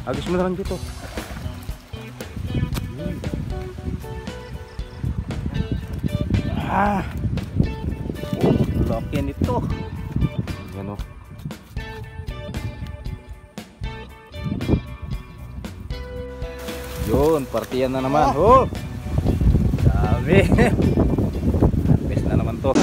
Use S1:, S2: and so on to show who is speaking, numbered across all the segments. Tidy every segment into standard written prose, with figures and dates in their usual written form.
S1: Agis mo na lang dito. Ah, laki nito. Yan o. Yun, partiyan na naman. Oh, dami. Best na naman to.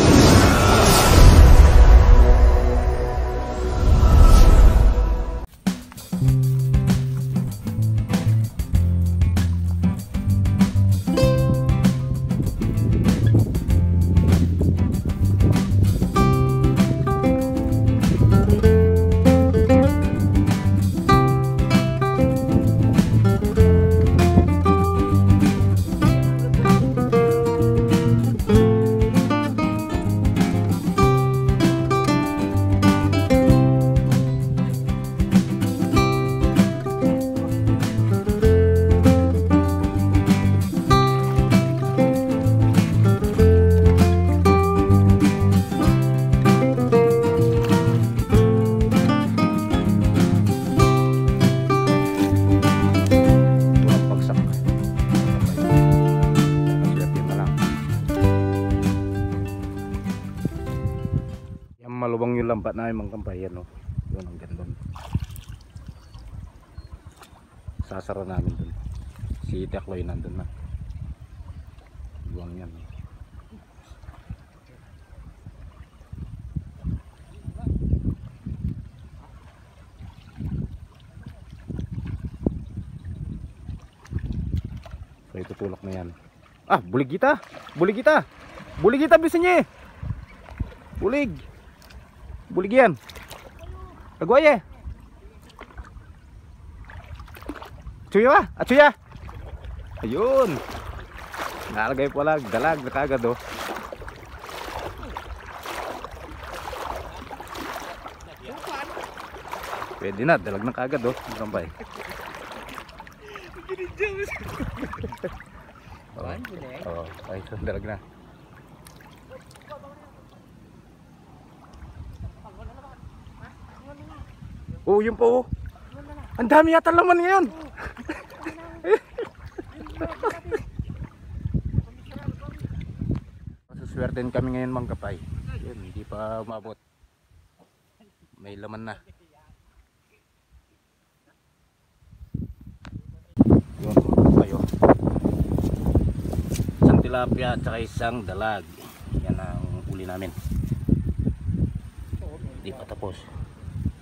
S1: Malubang yung lambat na yung mga kampay, no? Yun ang ganda. Sasara namin dun. Si Tekloy nandun na. Buwang yan. So itutulak na yan. Ah, bulig kita! Bulig kita! Bulig kita bisin niya! Bulig! Bulig yan. Agwaye. Chuya ba? Chuya. Ayun. Nalagay pala. Dalag na kagad oh. Pwede na. Dalag na kagad oh. Kampay. Oh, ay, dalag na. Oh, yun po. Ang dami yata laman ngayon. Suswerten kami ngayon mga kapay. Yun, hindi pa umabot. May laman na. Yun, kayo. Isang tilapia at saka isang dalag. Yan ang uli namin. Hindi pa tapos.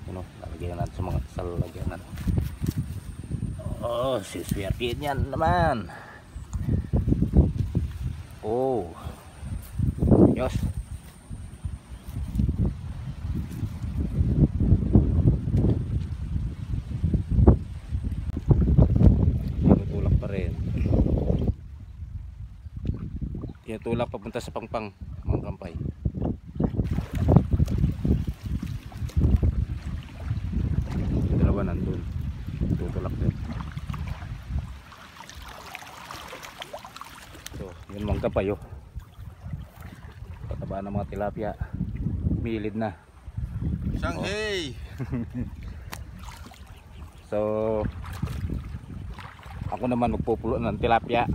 S1: Ano, lalagyan natin sa mga salagyanan. Oh, siswertiin yan naman. Oh, yos. Tinutulak pa rin. Tinutulak papunta sa pangpang mga kampay. Nandun tutulak din. So yun mga kapayo, pataba ng mga tilapia, milid na Shanghai. So ako naman magpupulo ng tilapia.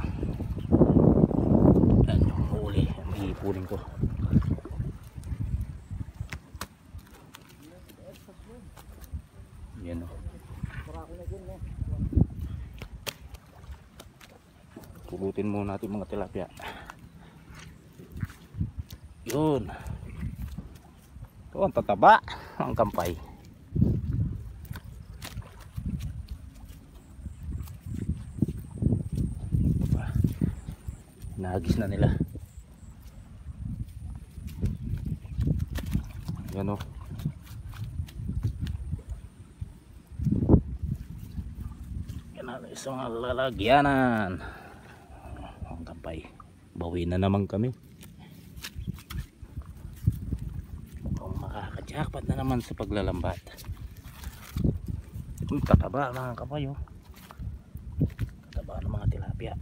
S1: Yan yung huli, ang iipunin ko. Yan o. Pulutin muna natin mga tilapia. Yun. Ito ang tataba ang kampay. Nahagis na nila. Yan o. Isang lalagyanan ang kampay. Bawi na naman kami. Mukhang makakajakpat na naman sa paglalambat. Tataba mga kampay oh. Tataba ng mga tilapia.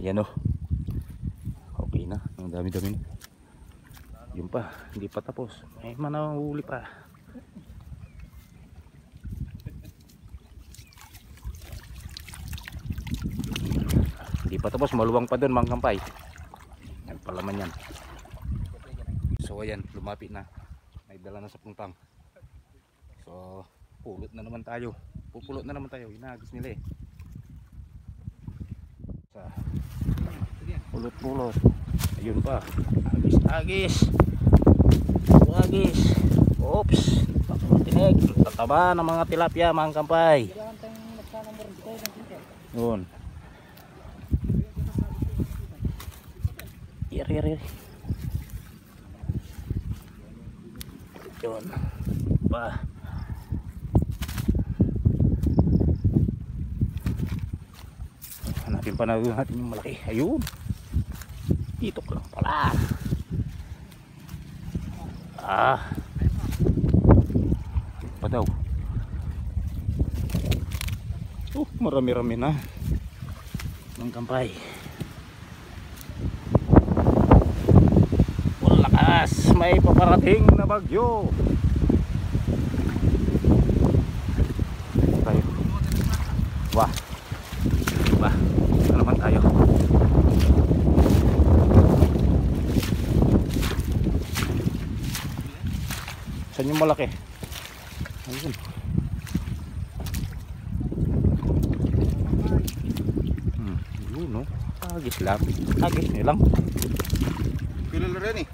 S1: Yan o. Okay na. Ang dami-dami na. Yun pa. Hindi pa tapos. May manahuli pa. Hindi pa tapos. Maluwang pa doon mga kampay. Yan palaman yan. So ayan. Lumapit na. May dala na sa puntang. So pulot na naman tayo. Pupulot na naman tayo. Inagis nila eh. Sa pulot-pulot. Ayun pa. Agis. Agis. Oops. Tinig. Tataba ng mga tilapia mga kampay. Yun. Iri. Yun. Pa. Hanapin pa natin yung malaki. Ayun. Itok lang pala. Pa daw. Marami-rami na. Mga kampay. Lakas. May paparating na bagyo. Tayo. Wah. Ano naman tayo? Saan yung malaki? Ayun. Yun no. Agis lang. Agis nilang.
S2: Pilal rin eh.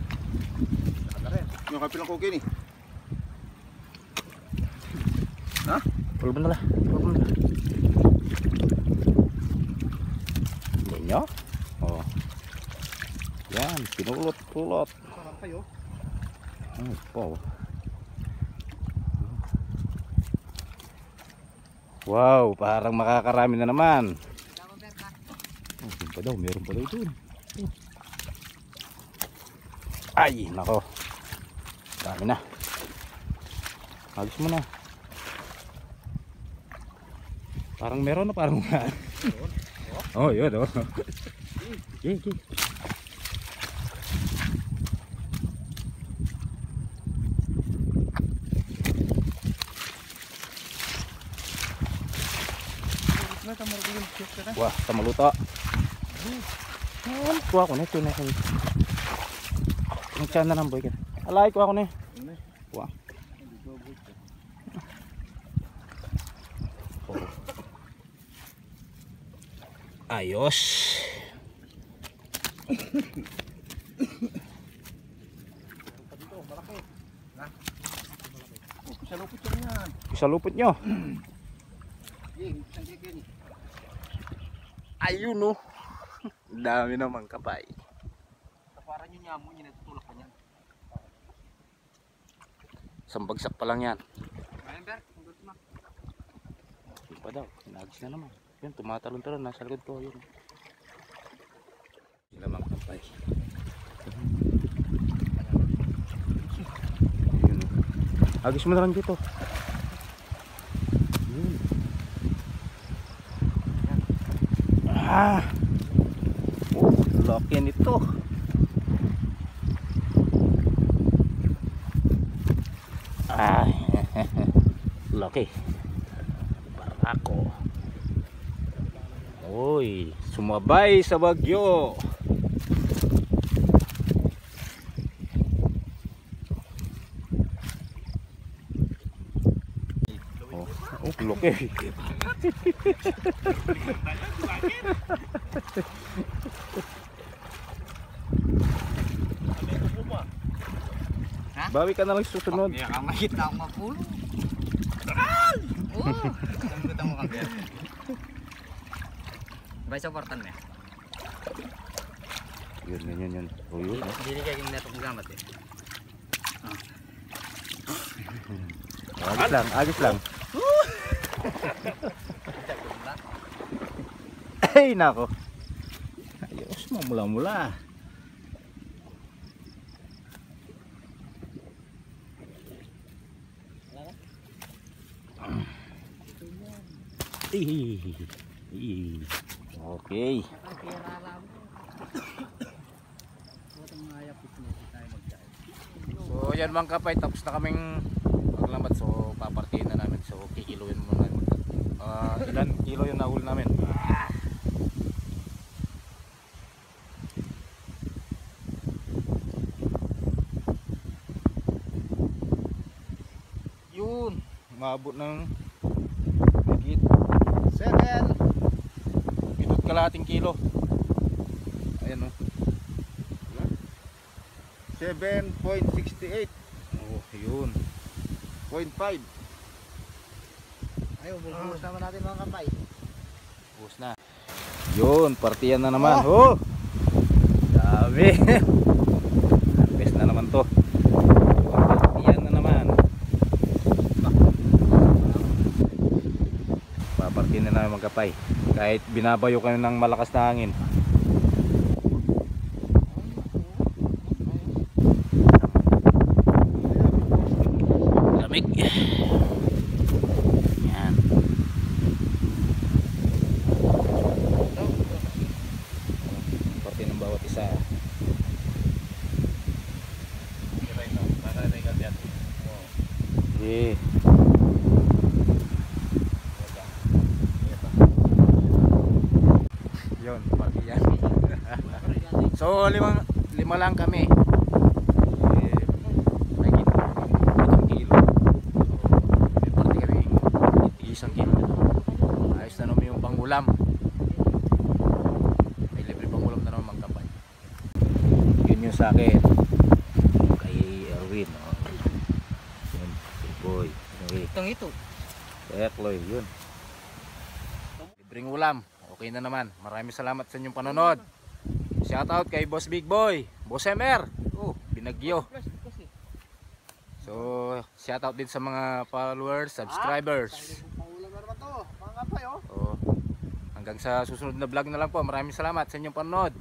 S2: Yung kapilang kokin eh. Ha?
S1: Pulban na lang. Nyo? Oh. Yan, pinulot-pulot. Po. Wow, parang makakarami na naman. Meron pa daw dun. Ay, nako. Dami na. Agis mo na. Parang meron na, parang wala. Oh, yun oh. Okay. Wah, tamaluto. Kuha ko na ito na kayo. Ang tiyan na ng boy ka. Alay, kuha ko na. Wah. Ayos. Isalupot nyo. Ayun no. Dami naman kapay.
S2: Taparan nyo niya mo, yun natutulak pa niyan.
S1: Sambagsak pa lang yan.
S2: Ayan Ber, hanggang na.
S1: Yun pa daw, inagis na naman. Yun, tumatalon-talon, nasa likod ko. Yun. Sila mga kapay. Yun. Agis mo na lang dito. Yun. Laki nito. Laki. Barako. Oy, sumabay sa bagyo. Laki. Bawi ka na lang susunod.
S2: Kaya ka makita akong mapulo. Ang gusto mo kang Ber. Bay supportan mo.
S1: Yun. Oh, yun.
S2: Hindi kayo yung netong gamat eh.
S1: Agis lang. Ay, nako. Ayos mo, mula-mula. Ih, okay. So yan mga kapay, tapos na kaming maglambat. So papartihin na namin. So kikiluin muna. Ilan kilo yung nahul namin? Yun, umabot ng higit 7 minut kalahating kilo. Ayan o.
S3: 7.68.5.
S1: Oh, yun.
S3: Ayaw, bubuhos naman natin mga kapay.
S1: Bus na. Yun, partiyan na naman. Oh! Dami. Harvest na naman to. Partiyan na naman. Papartiyan na namin magkapay. Kahit binabayo kami ng malakas na hangin. Lamig. Yan. Parte ng bawat isa. Yeah. Yun, parte yan. So lima lang kami. May 8 kilo. May parte kami 1 kilo. Ayos na naman yung pangulam. May libre pangulam na naman magkapay. Yun yung sa akin. Kay Erwin. Oh. Yun, kay Boy. Okay.
S2: Itong ito.
S1: Ekloy, yun. Libreng ulam. Okay na naman. Maraming salamat sa inyong panonood. Shoutout kay Boss Big Boy, Boss MR. Oh, binagyo. So, shoutout din sa mga followers, subscribers.
S3: Pangulam na naman to, mga kapay oh.
S1: Oh, hanggang sa susunod na vlog na lang po. Maraming salamat sa inyong panonood.